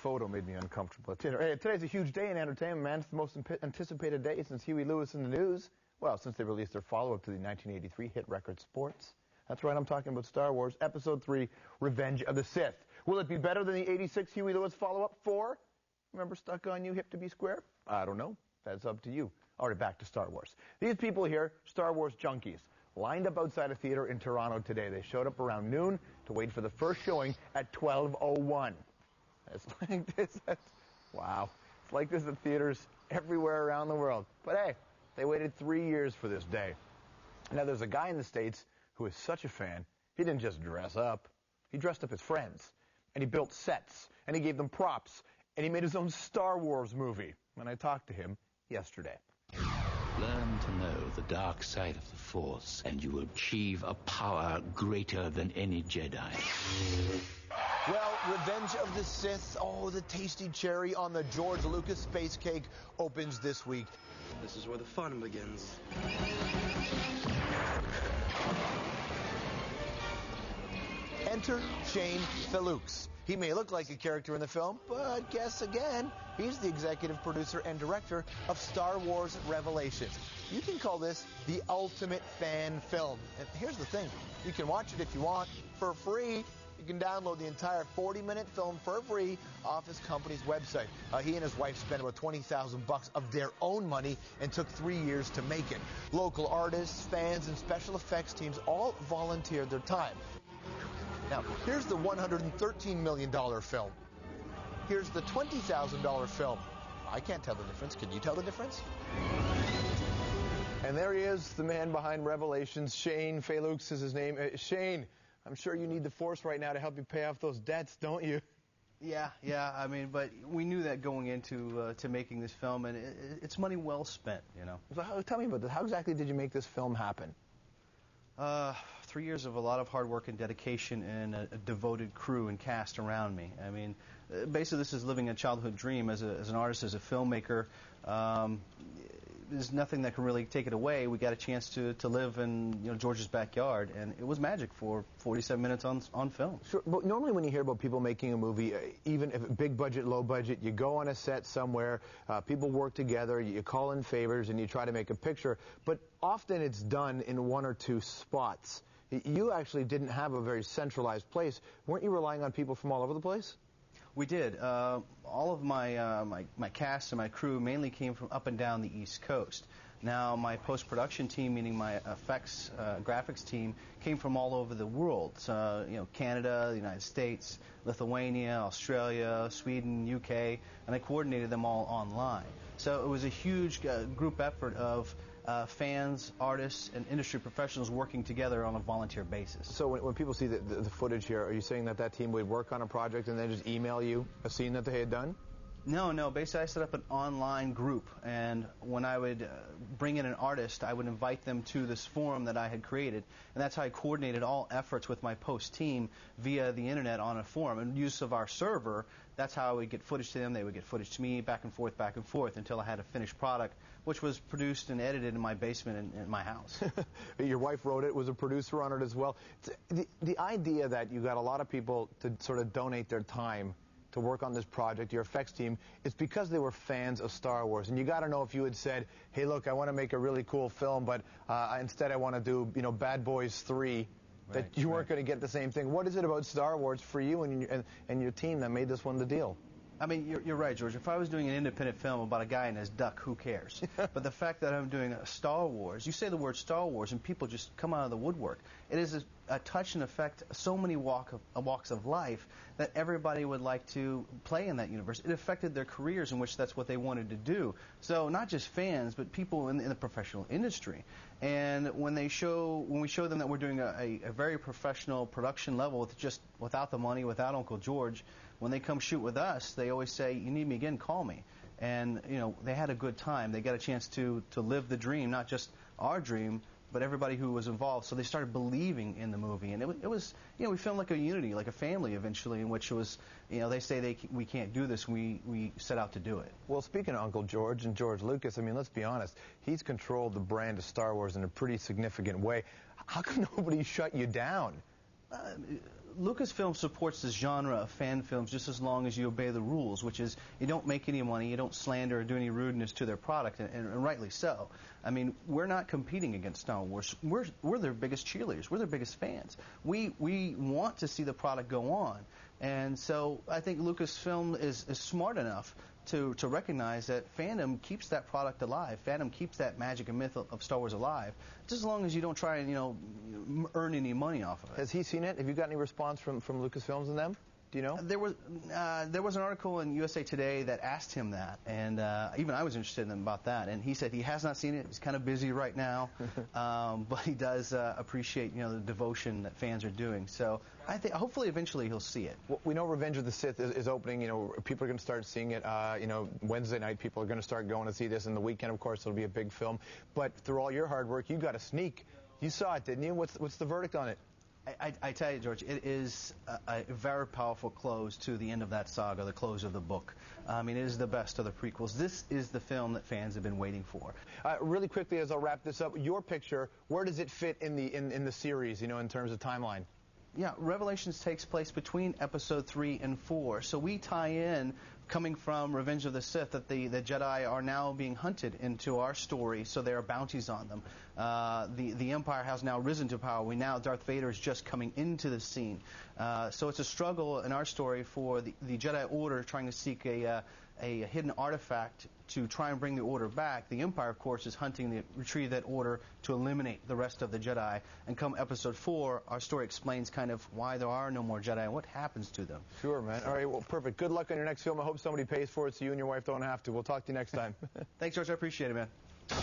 photo made me uncomfortable. Hey, today's a huge day in entertainment, man. It's the most anticipated day since Huey Lewis in the News. Well, since they released their follow-up to the 1983 hit record Sports. That's right, I'm talking about Star Wars Episode 3, Revenge of the Sith. Will it be better than the 86 Huey Lewis follow-up 4? Remember Stuck on You, Hip to Be Square? I don't know. That's up to you. All right, back to Star Wars. These people here, Star Wars junkies, lined up outside a theater in Toronto today. They showed up around noon to wait for the first showing at 12:01. It's like this. Wow. It's like this at theaters everywhere around the world. But hey, they waited 3 years for this day. Now, there's a guy in the States who is such a fan, he didn't just dress up. He dressed up his friends. And he built sets. And he gave them props. And he made his own Star Wars movie. And I talked to him yesterday. Learn to know the dark side of the Force, and you will achieve a power greater than any Jedi. Well, Revenge of the Sith, oh, the tasty cherry on the George Lucas space cake opens this week. This is where the fun begins. Enter Shane Felux. He may look like a character in the film, but guess again, he's the executive producer and director of Star Wars Revelations. You can call this the ultimate fan film. And here's the thing, you can watch it if you want for free. You can download the entire 40-minute film for free off his company's website. He and his wife spent about $20,000 of their own money and took 3 years to make it. Local artists, fans, and special effects teams all volunteered their time. Now, here's the $113 million film. Here's the $20,000 film. I can't tell the difference. Can you tell the difference? And there he is, the man behind Revelations. Shane Felux is his name. Shane, I'm sure you need the Force right now to help you pay off those debts, don't you? Yeah. I mean, but we knew that going into to making this film, and it's money well spent, you know. So tell me about this. How exactly did you make this film happen? 3 years of a lot of hard work and dedication and a devoted crew and cast around me. I mean, basically this is living a childhood dream as an artist, as a filmmaker. There's nothing that can really take it away. We got a chance to live in George's backyard, and it was magic for 47 minutes on film. Sure, but normally when you hear about people making a movie, even if big budget, low budget, you go on a set somewhere, people work together, you call in favors, and you try to make a picture. But often it's done in one or two spots. You actually didn't have a very centralized place. Weren't you relying on people from all over the place? We did. All of my cast and my crew mainly came from up and down the East Coast. Now, my post-production team, meaning my effects graphics team, came from all over the world. Canada, the United States, Lithuania, Australia, Sweden, UK, and I coordinated them all online. So it was a huge group effort of fans, artists, and industry professionals working together on a volunteer basis. So when people see the footage here, are you saying that team would work on a project and then just email you a scene that they had done? No. Basically, I set up an online group, and when I would bring in an artist, I would invite them to this forum that I had created, and that's how I coordinated all efforts with my post team via the internet on a forum. And use of our server, that's how I would get footage to them, they would get footage to me, back and forth, until I had a finished product, which was produced and edited in my basement in my house. Your wife wrote it, was a producer on it as well. The idea that you got a lot of people to sort of donate their time to work on this project, your effects team, is because they were fans of Star Wars. And you got to know, if you had said, hey, look, I want to make a really cool film, but instead I want to do, Bad Boys 3, that you weren't going to get the same thing. What is it about Star Wars for you and your team that made this one the deal? I mean, you're right, George. If I was doing an independent film about a guy and his duck, who cares? But the fact that I'm doing a Star Wars, you say the word Star Wars and people just come out of the woodwork. It is a touch and affect so many walks of life that everybody would like to play in that universe. It affected their careers, in which that's what they wanted to do. So not just fans, but people in the professional industry. And when we show them that we're doing a very professional production level without the money, without Uncle George, when they come shoot with us, they always say, you need me again, call me. And they had a good time. They got a chance to live the dream, not just our dream, but everybody who was involved. So they started believing in the movie, and it was we filmed like a unity, like a family eventually, in which it was they say we can't do this, we set out to do it. Well, speaking of Uncle George and George Lucas, I mean, let's be honest, he's controlled the brand of Star Wars in a pretty significant way. How come nobody shut you down? Lucasfilm supports this genre of fan films just as long as you obey the rules, which is you don't make any money, you don't slander or do any rudeness to their product, and rightly so. I mean, we're not competing against Star Wars. We're their biggest cheerleaders. We're their biggest fans. We want to see the product go on. And so I think Lucasfilm is smart enough to recognize that fandom keeps that product alive. Fandom keeps that magic and myth of Star Wars alive, just as long as you don't try and, earn any money off of it. Has he seen it? Have you got any response from Lucasfilms and them? Do you know? There was an article in USA Today that asked him that, and even I was interested in him about that. And he said he has not seen it. He's kind of busy right now, but he does appreciate the devotion that fans are doing. So I think hopefully eventually he'll see it. Well, we know Revenge of the Sith is opening. People are going to start seeing it. Wednesday night people are going to start going to see this, and the weekend, of course, it'll be a big film. But through all your hard work, you got a sneak. You saw it, didn't you? What's the verdict on it? I tell you, George, it is a very powerful close to the end of that saga, the close of the book. I mean, it is the best of the prequels. This is the film that fans have been waiting for. Really quickly, as I'll wrap this up, your picture, where does it fit in the series, in terms of timeline? Yeah, Revelations takes place between Episode 3 and 4. So we tie in, coming from Revenge of the Sith, that the Jedi are now being hunted into our story, so there are bounties on them. The Empire has now risen to power. Darth Vader is just coming into the scene. So it's a struggle in our story for the Jedi Order trying to seek a hidden artifact to try and bring the Order back. The Empire, of course, is hunting to retrieve that Order to eliminate the rest of the Jedi. And come Episode 4, our story explains kind of why there are no more Jedi and what happens to them. Sure, man. All right, well, perfect. Good luck on your next film. I hope somebody pays for it so you and your wife don't have to. We'll talk to you next time. Thanks, George. I appreciate it, man. You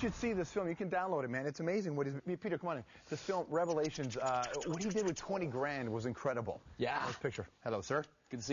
should see this film. You can download it, man. It's amazing. Peter, come on in. This film, Revelations, what he did with 20 grand was incredible. Yeah. Nice picture. Hello, sir. Good to see you.